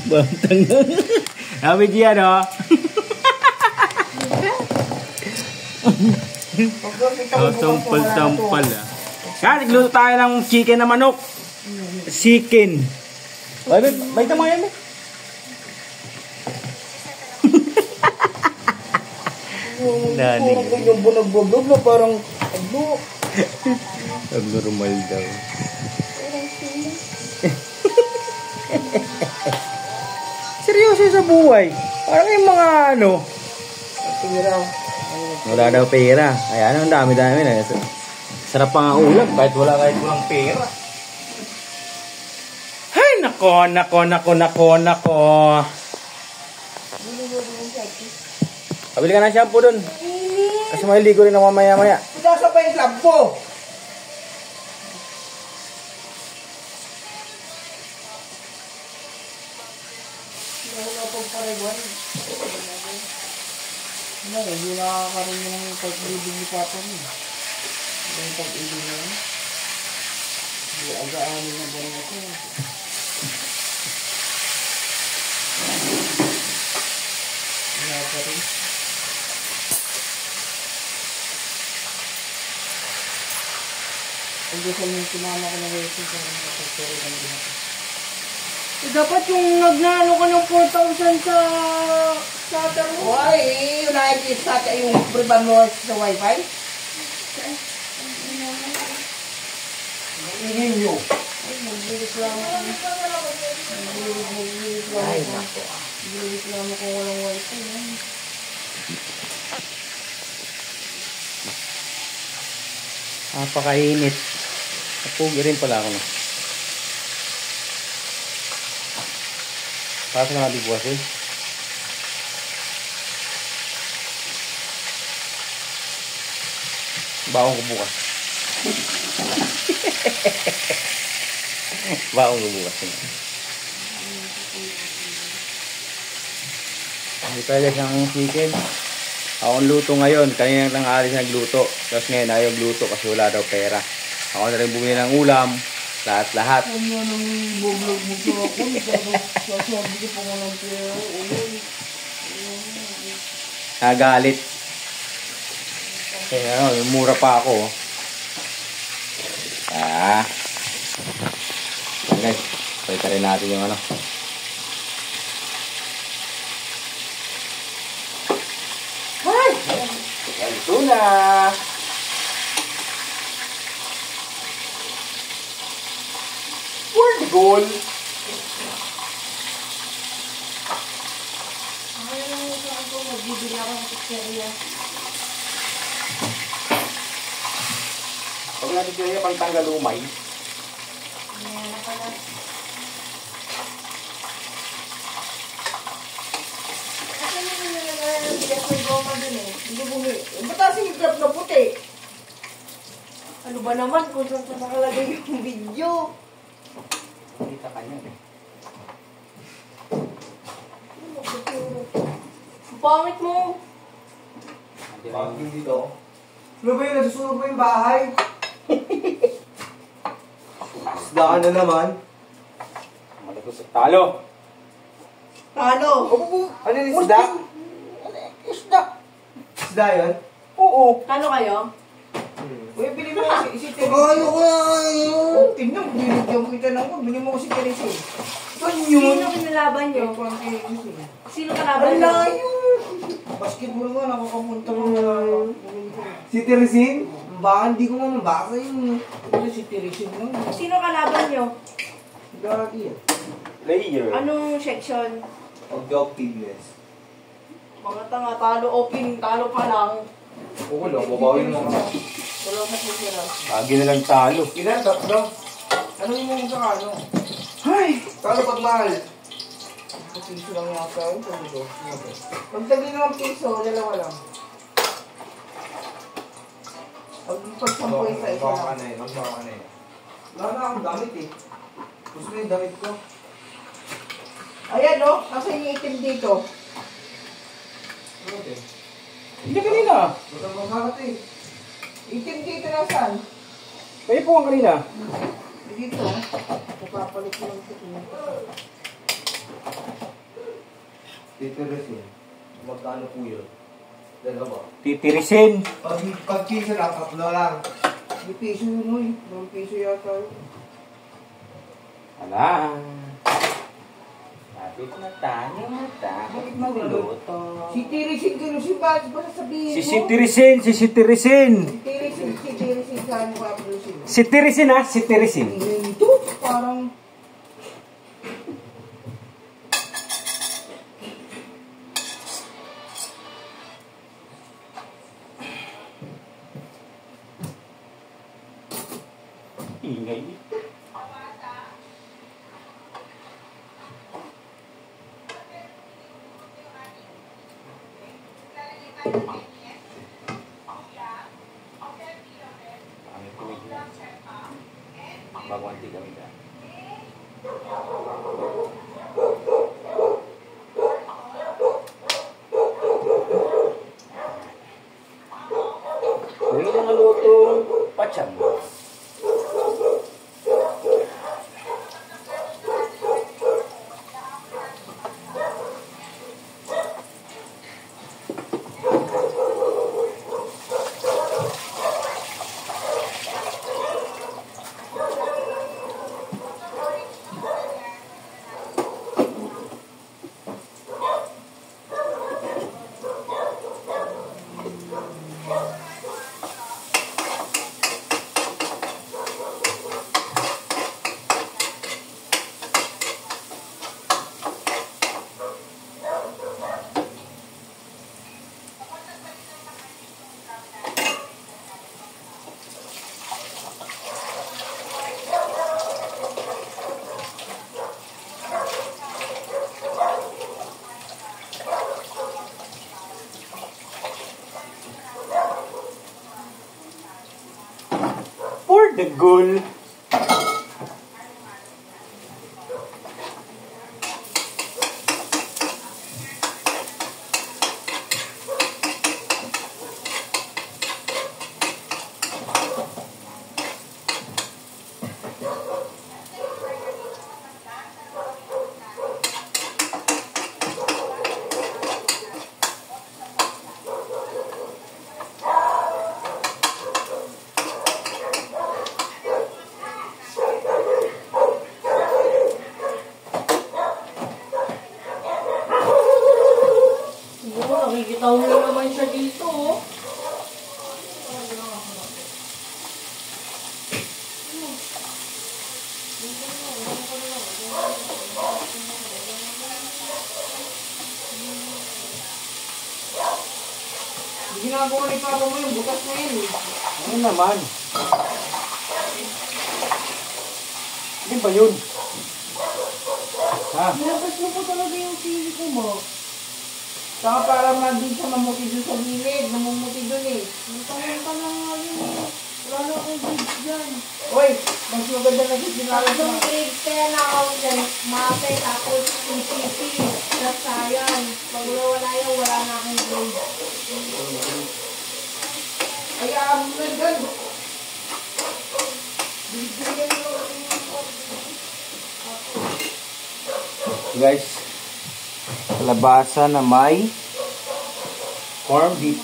Bantang na. Sabi diyan, oh. Sampal-sampal, ah. Kaya, nagluto tayo ng chicken na manok. Chicken. Balik na mga yan, eh. Nani. Yung bunag-bunag na parang ano. Abnormal daw. Seryoso sa buhay. Parang yung mga ano. Pera. Wala daw pera. Kaya ano, ang dami-dami na. Sarap pa nga ulam kahit walang pera. Ay, nako. Pabili ka ng shampoo dun. Kasi maliligo rin ako mamaya-maya. Nasa pa yung club ko. Hindi nakakaroon ng pag-ibig ni Papa mo. Yung pag-ibig na yun. Hindi aga-anin na ba rin ako. Wala pa rin. Ang gusto mong sinama ko na waiting ko rin kapag lang din ako. Dapat yung nagnano ka ng 4,000 sa starter mo. Why? Yung nakikita ka yung briban mo sa wifi? Ingin nyo. Ay, magbilis lang ako. Ay, nako. Magbilis lang ako walang wifi. Napakainit. Napugi rin pala ako, no? Pasok na natin bukas, eh. Baong ko bukas. Baong ko bukas. Hindi pwede siyang chicken. Ako luto ngayon. Kanina lang alis nagluto. Tapos ngayon ayaw gluto kasi wala daw pera. Ako na rin bumili ng ulam. Lahat-lahat. Ano nang bublog mo sa ako? Sasabi ko pa nga ng pera. Nagalit. Kaya ano, mura pa ako. Guys, pwede rin natin yung ano. Ay! Ito na. Where's the goal? Ay, saan ko magbibili ako ng pizzeria. Pag natin kaya pang tanggal umay. Ayan na pala. Kasi hindi nyo nalagay ng bigas may goma dun eh. Hindi mo ba't yung grab na puti? Ano ba naman kung saan sa nakalagay yung video? Kita ka niya. Ang pangit mo. Bakit dito? Ano ba yun? Nasusunog mo yung bahay? Isdaan na naman. Malagos. Talo! Ano? Ano yung isda? Isda. Isda yun? Oo. Kano kayo? Uy, bili mo si Teresy. Ano ka? Tingnan, binigyan mo kita ng bili mo si Teresy. Saan yun? Sino kinalaban nyo? Sino kalaban Wala nyo? yun. Basketball nga, nakakapunta mo na. Si Teresy? Baka hindi ko nga mabasa yun. Ano si Teresy mo? Sino kalaban nyo? Gagi yan. Player. Anong section? Objectiveness. Mga tanga, talo opening, talo pa lang. Oo lang, babawin mo ka. Wala na po sila. Lagi na lang talo. Ilan? Tatlo? Ano yung mga sa ano? Ay! Talo pag mahal. Piso lang yata yun. Pagdali naman piso, dalawa lang. Pag-sampoy sa isa lang. Wala na akong damit eh. Gusto na yung damit ko. Ayan o, nasa yung itim dito. Ano eh? Hindi kanina. Basta masakat eh. Itim dito na saan? Kayo po ang kanina. Dito. Papapalit ko lang ito. Titirisin. Magkano po yun? Dalawa. Titirisin. Pag piso lang, 3 lang. May piso yun mo eh. 2 piso yata yun. Wala. Lapit na tayo. Bakit magluto? Sitirisin ko nung si Bas. Basta sabihin mo. Sisitirisin. Sitirisin saan ko aplusin. Sitirisin ha, sitirisin. Ito, parang... Ingay. Bagwanti kami dyan. Uy, nangalutong pacham. For the goal. Nakikita mo naman siya dito, oh. Ginagawa ni Papa mo yung butas na yun eh. Ano naman? Ano ba yun? Ha? Nilabas mo po talaga yung sili ko mo. Saka para hindi siya mamuti doon sa gilid. Namumuti doon eh. Ang ka na nga yun, eh. Wala na akong grades dyan. Oy, mas maganda na si Sinara Tatlong grades kaya na ako dyan. Mate, tapos yung CP, na science. Pag wala yan, wala na akong grades. Ay, mo na dyan. Bibigyan mo. Guys, labasa na may corned beef.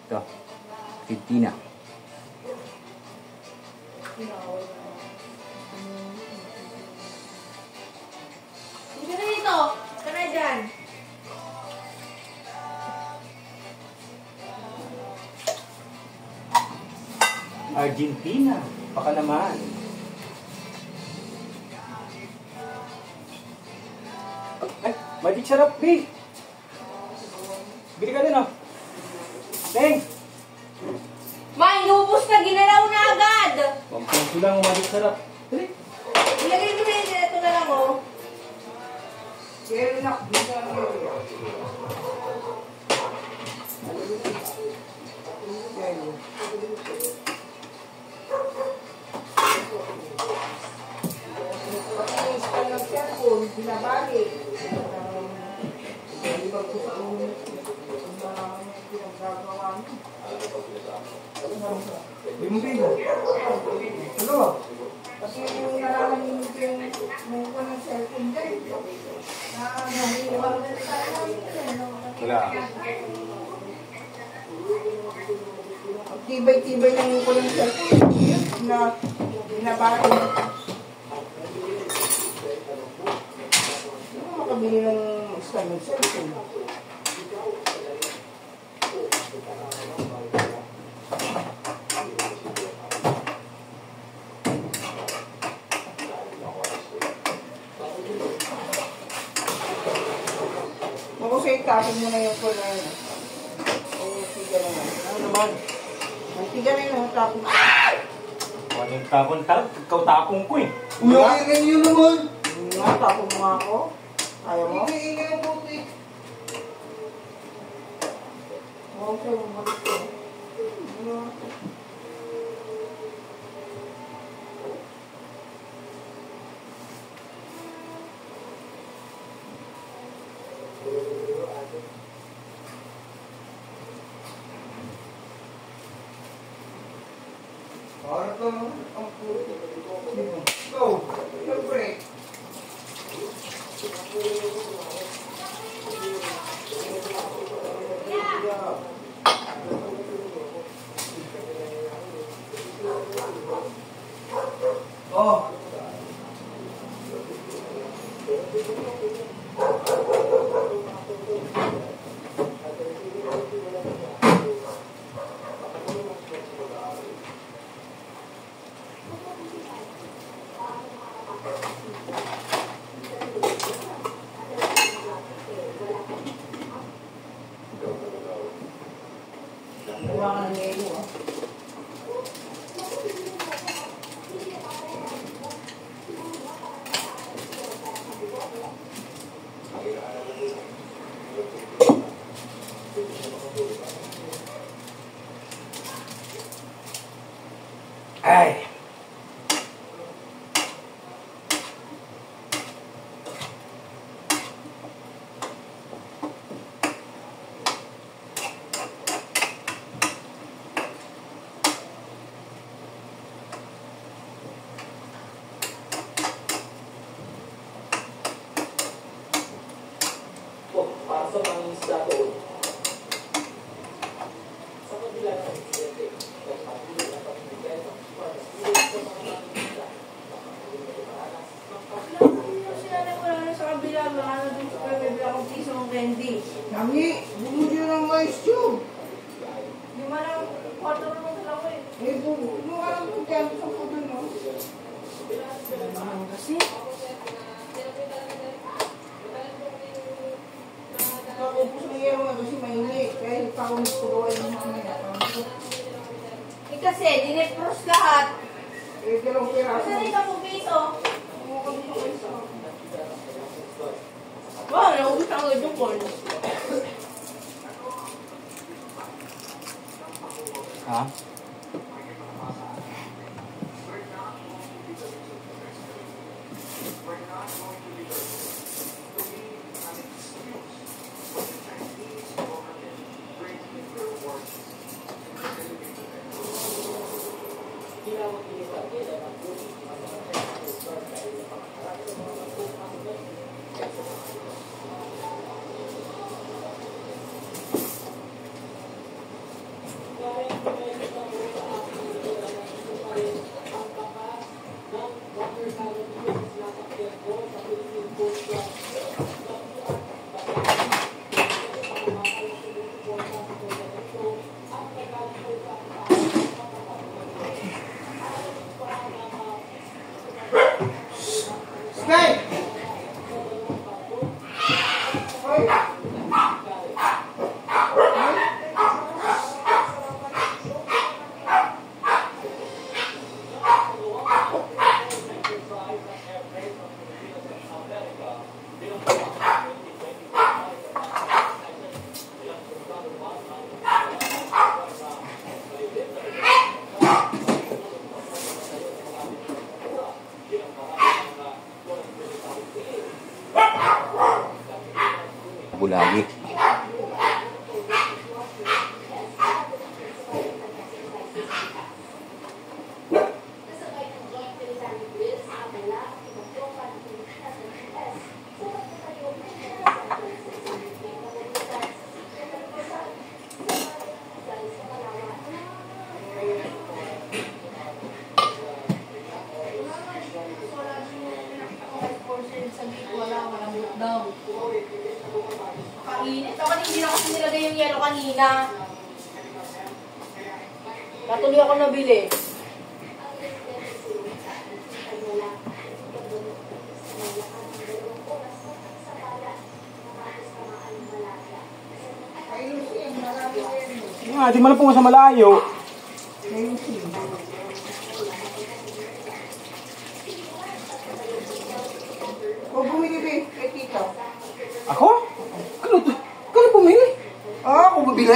Ito. Titina. Hindi na dito. Ka na dyan. Argentina. Baka naman. Ay, magic sarap, B. Bili ka din, oh. Teng! Ma, inubos na. Ginalaw na agad. Pampang lang, magic sarap. Dali. Ilagay mo na yun. Ito na lang, oh. Kaya na, Limang piso. Ano? Kasi yung nararamdaman ko yung ko ng cellphone dyan. Naliwag na tayo. Wala. Ang tibay-tibay ng ko ng cellphone. Na binabara ko. Ano makabili ng stand ng cellphone? Tapos mo na yung ko na yun. Ang tiga naman. Ano naman? Ang tiga na yun. Tapos. Ano yung tapon? Ikaw tapong ko eh. Uy, yun naman. Nga, tapos mo nga ako. Ayaw mo? Hindi ang puti. Oo, sa'yo. Malit ko. Ang puti. Go! Break! Oh! Gawa ka ng yelo, ah. Ay! Pasok ang isda doon. Sa kabila ng insidente, Sinabi ko lang sa kabila, baka na dun sa bibili akong piso ng candy. Nami, bumuli ng mais tube. Di man lang, kwarto naman sa ako eh. Eh, bumuli ka lang kung kaya sa puto, no? Kasi, Nakupos ng yelo nga kasi mainit. Kaya ipakong turuan yung mga eh kasi, dinepros lahat. eh, dalawang piraso. Kasi na po piso. Ano ka dito kayo sa Wow, naubos ang agad yung corn. Ha? Stay! Bulagi. kanina. Natuloy ako nabili. Di man po sa malayo. O bumili ba kay tita? Ako? Kano bumili? Ah, ako bumili?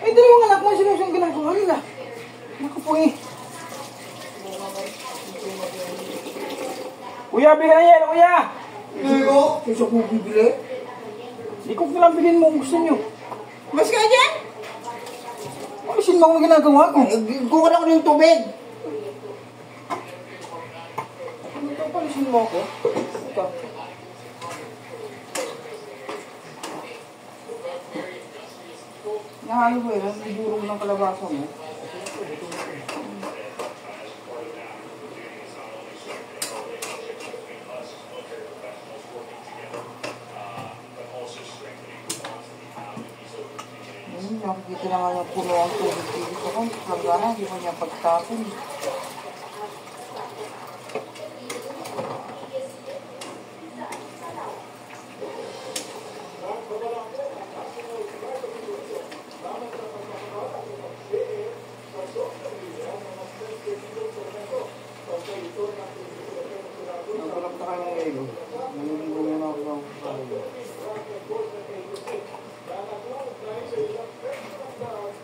Ay, dalawang anak mo sinusang ginagawa nila. Naku po eh. Kuya, bigyan na yan, kuya! Iyo? Kasi ako bibili? Hindi ko lang bilhin mo kung gusto nyo. Mas ka dyan? Alisin mo ang ginagawa ko. Kukuha ko ng tubig. Ano ito? Palisin mo ako? Ito. Nahayo ko yun. Ang igurong ng kalabasa mo. Nakikita naman yung puno ang tubig dito ko. Hanggang hindi mo niya pagtapon. Nagulap na kayo ng ego. Naliligo na ako ng kalayo.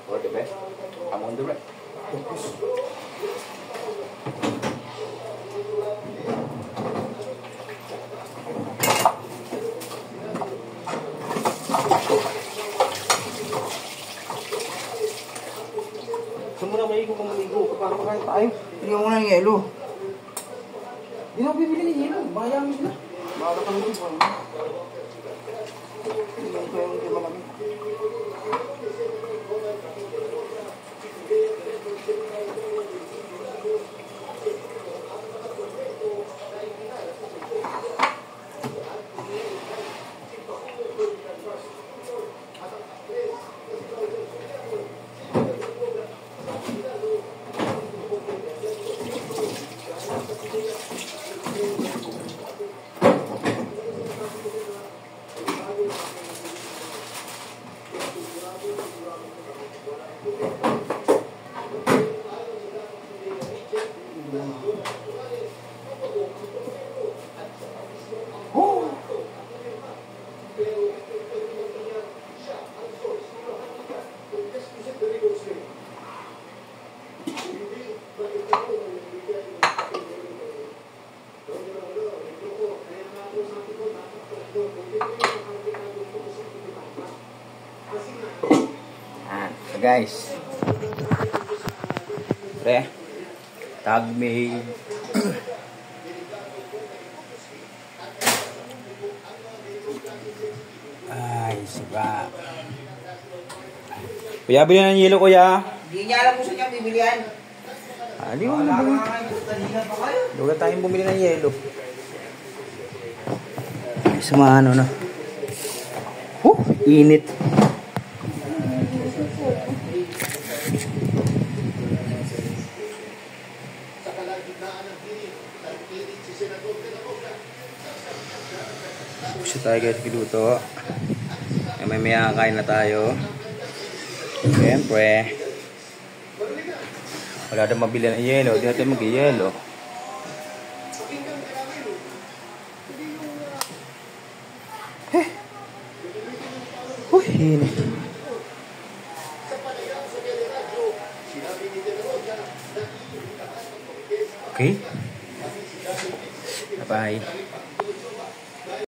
For the best, I'm on the right. Saan mo na maigo kung maligo? Para makain tayo. Bigyan mo ng yelo. Hindi na ako bibili ng yelo. Bahaya mo sila. Bahala ka naman. Hindi ko yung di malamig. So guys, pre, tagmig. Ay, siba. Kuya, bilhin ng yelo, kuya. Hindi niya alam kung saan niya bibilihan. Di mo bumili. Lugar tayong bumili ng yelo. Ay, sama ano na. Init. Gusto tayo guys kiluto. May kain na tayo. Siyempre. Wala na mabili ng yelo. Hindi natin mag-yelo. Init. Okay. Bye-bye.